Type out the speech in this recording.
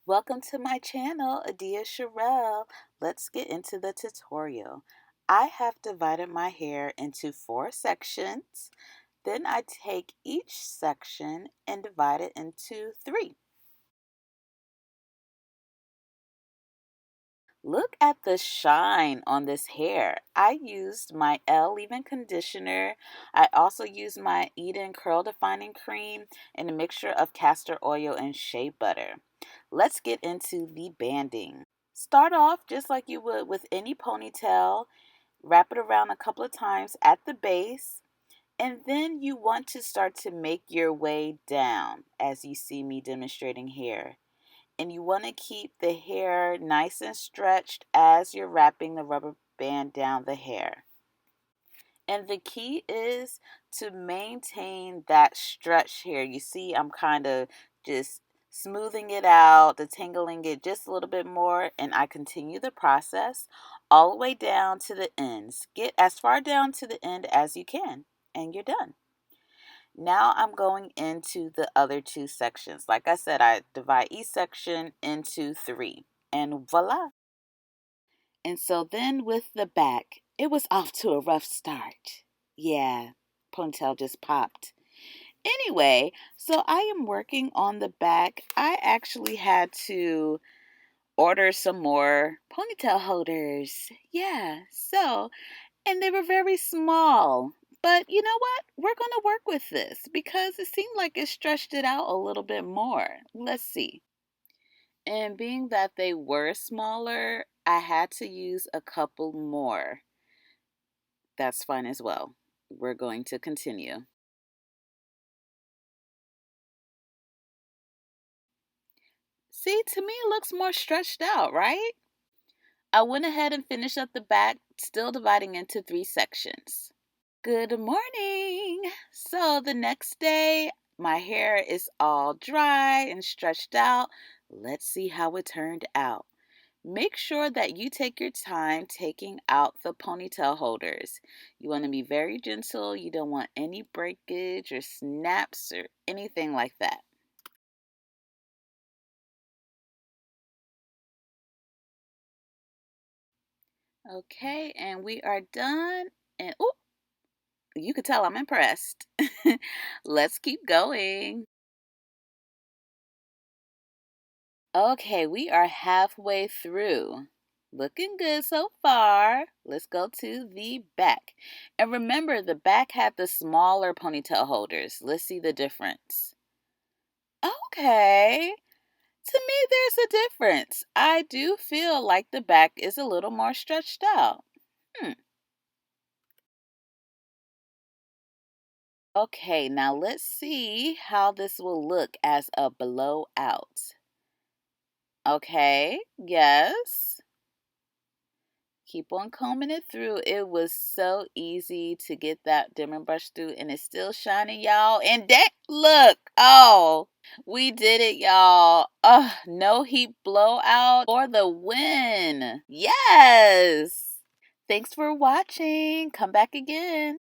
Welcome to my channel, Adia Sherelle. Let's get into the tutorial. I have divided my hair into 4 sections. Then I take each section and divide it into 3. Look at the shine on this hair. I used my L leave-in conditioner. I also used my Eden curl defining cream and a mixture of castor oil and shea butter. Let's get into the banding. Start off just like you would with any ponytail. Wrap it around a couple of times at the base. And then you want to start to make your way down as you see me demonstrating here. And you want to keep the hair nice and stretched as you're wrapping the rubber band down the hair. And the key is to maintain that stretch here. You see, I'm kind of just smoothing it out, detangling it just a little bit more, and I continue the process all the way down to the ends. Get as far down to the end as you can, and you're done. Now I'm going into the other 2 sections. Like I said, I divide each section into 3, and voila. And so then with the back, it was off to a rough start. Yeah, ponytail just popped. Anyway, so I am working on the back. I actually had to order some more ponytail holders. Yeah, so, and they were very small. But you know what? We're going to work with this because it seemed like it stretched it out a little bit more. Let's see. And being that they were smaller, I had to use a couple more. That's fine as well. We're going to continue. See, to me it looks more stretched out, right? I went ahead and finished up the back, still dividing into 3 sections. Good morning! So the next day, my hair is all dry and stretched out. Let's see how it turned out. Make sure that you take your time taking out the ponytail holders. You want to be very gentle. You don't want any breakage or snaps or anything like that. Okay, and we are done. And oh, you can tell I'm impressed. Let's keep going. Okay, we are halfway through. Looking good so far. Let's go to the back. And remember, the back had the smaller ponytail holders. Let's see the difference. Okay. To me, there's a difference. I do feel like the back is a little more stretched out. Hmm. Okay, now let's see how this will look as a blowout. Okay, yes. Keep on combing it through. It was so easy to get that Denman brush through, and it's still shining, y'all. And that, look, oh, we did it, y'all. No heat blowout for the win. Yes. Thanks for watching. Come back again.